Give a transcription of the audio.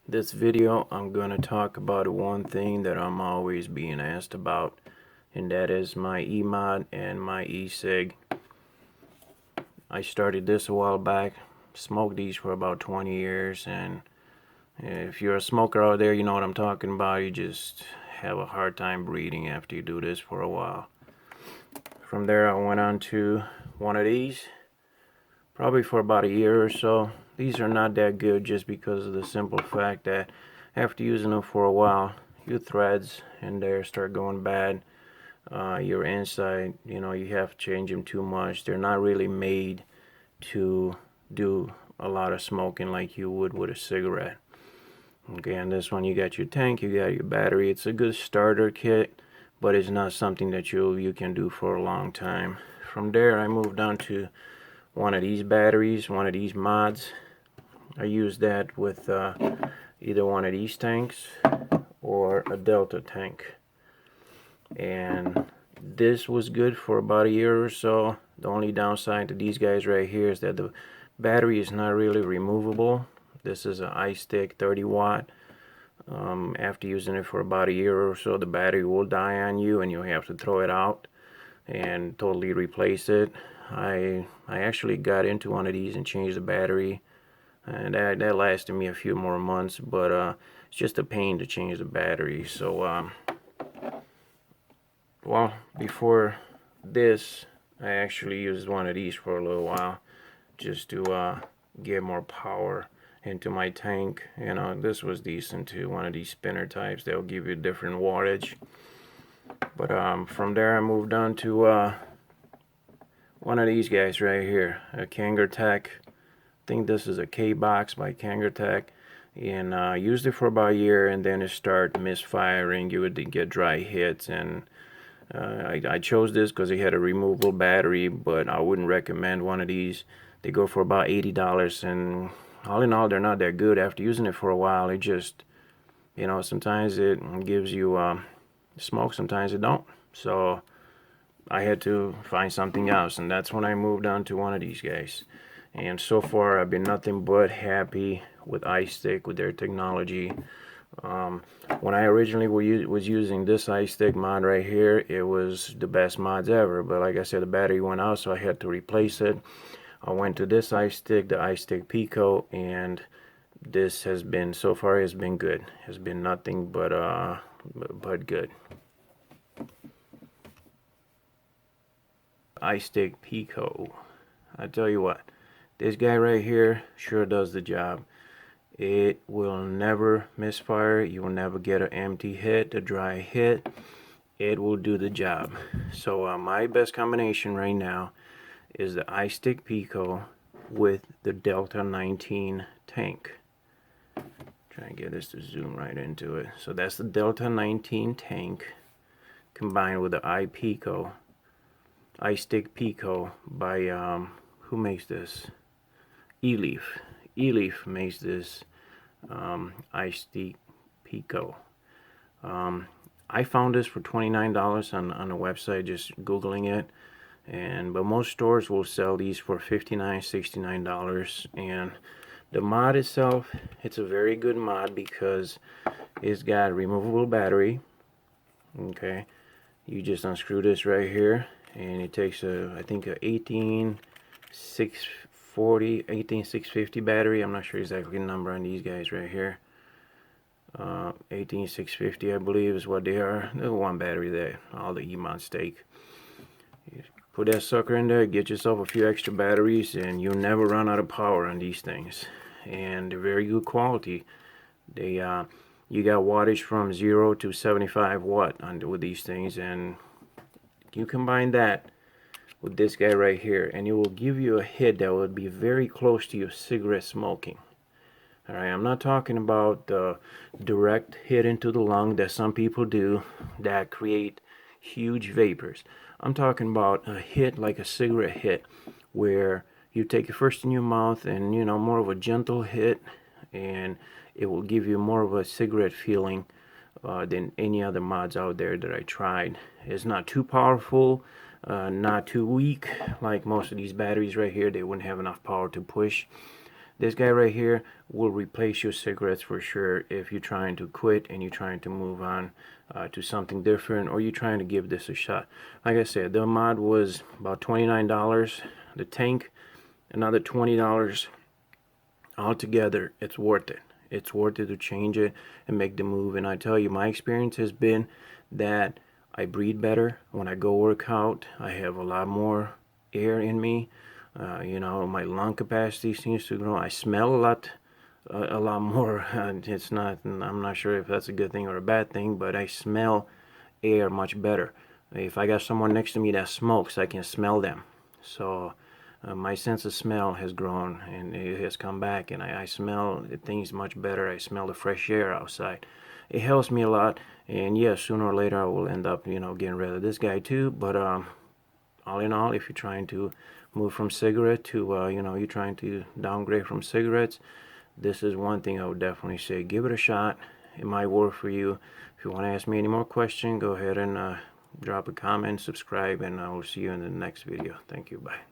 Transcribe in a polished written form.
This video I'm going to talk about one thing that I'm always being asked about, and that is my emod and my e-cig. I started this a while back, smoked these for about 20 years, and if you're a smoker out there, you know what I'm talking about. You just have a hard time breathing after you do this for a while. From there I went on to one of these, probably for about a year or so. These are not that good just because of the simple fact that after using them for a while, your threads in there start going bad. Your inside, you have to change them too much. They're not really made to do a lot of smoking like you would with a cigarette. Okay, and this one, you got your tank, you got your battery. It's a good starter kit, but it's not something that you can do for a long time. From there I moved on to one of these batteries, one of these mods. I use that with either one of these tanks or a Delta tank, and this was good for about a year or so. The only downside to these guys right here is that the battery is not really removable. This is an iStick 30 watt. After using it for about a year or so, the battery will die on you and you'll have to throw it out and totally replace it. I actually got into one of these and changed the battery, and that lasted me a few more months, but it's just a pain to change the battery. So well, before this I actually used one of these for a little while just to get more power into my tank. This was decent too, one of these spinner types. They'll give you different wattage. But from there I moved on to one of these guys right here, a Kangertech. I think this is a K-Box by Kangertech, and used it for about a year, and then it started misfiring. You would get dry hits, and I chose this because it had a removable battery, but I wouldn't recommend one of these. They go for about $80, and all in all, they're not that good. After using it for a while, it just, sometimes it gives you smoke, sometimes it don't. So I had to find something else, and that's when I moved on to one of these guys. And so far I've been nothing but happy with iStick, with their technology. When I originally was using this iStick mod right here, it was the best mods ever, but like I said, the battery went out, so I had to replace it. I went to this iStick, the iStick Pico, and this has been, so far has been good. Has been nothing but good. iStick Pico. I tell you what, this guy right here sure does the job. It will never misfire. You will never get an empty hit, a dry hit. It will do the job. So my best combination right now is the iStick Pico with the Delta 19 tank. Try and get this to zoom right into it. So that's the Delta 19 tank combined with the iStick Pico by who makes this? E-Leaf. E-Leaf makes this iStick Pico. I found this for $29 on the website, just googling it, but most stores will sell these for $59, $69. And the mod itself, it's a very good mod because it's got a removable battery. Okay, you just unscrew this right here, and it takes I think a 18650 battery. I'm not sure exactly the number on these guys right here. 18650 I believe is what they are. There's one battery there, all the emod stake. You put that sucker in there, get yourself a few extra batteries, and you'll never run out of power on these things. And they're very good quality. They you got wattage from 0 to 75 watt with these things, and you combine that with this guy right here, and it will give you a hit that will be very close to your cigarette smoking. Alright, I'm not talking about the direct hit into the lung that some people do that create huge vapors. I'm talking about a hit like a cigarette hit, where you take it first in your mouth and more of a gentle hit, and it will give you more of a cigarette feeling than any other mods out there that I tried. It's not too powerful, not too weak like most of these batteries right here. They wouldn't have enough power to push This guy right here will replace your cigarettes for sure if you're trying to quit and you're trying to move on to something different, or you're trying to give this a shot. Like I said, the mod was about $29. The tank, another $20. Altogether, it's worth it. It's worth it to change it and make the move. And I tell you, my experience has been that I breathe better when I go work out. I have a lot more air in me. You know, my lung capacity seems to grow. I smell a lot more. It's not, I'm not sure if that's a good thing or a bad thing, but I smell air much better. If I got someone next to me that smokes, I can smell them. So my sense of smell has grown and it has come back, and I smell things much better. I smell the fresh air outside. It helps me a lot, and yes, sooner or later I will end up, you know, getting rid of this guy too. But all in all, if you're trying to move from cigarette to, you know, you're trying to downgrade from cigarettes, this is one thing I would definitely say. Give it a shot. It might work for you. If you want to ask me any more questions, go ahead and drop a comment, subscribe, and I will see you in the next video. Thank you. Bye.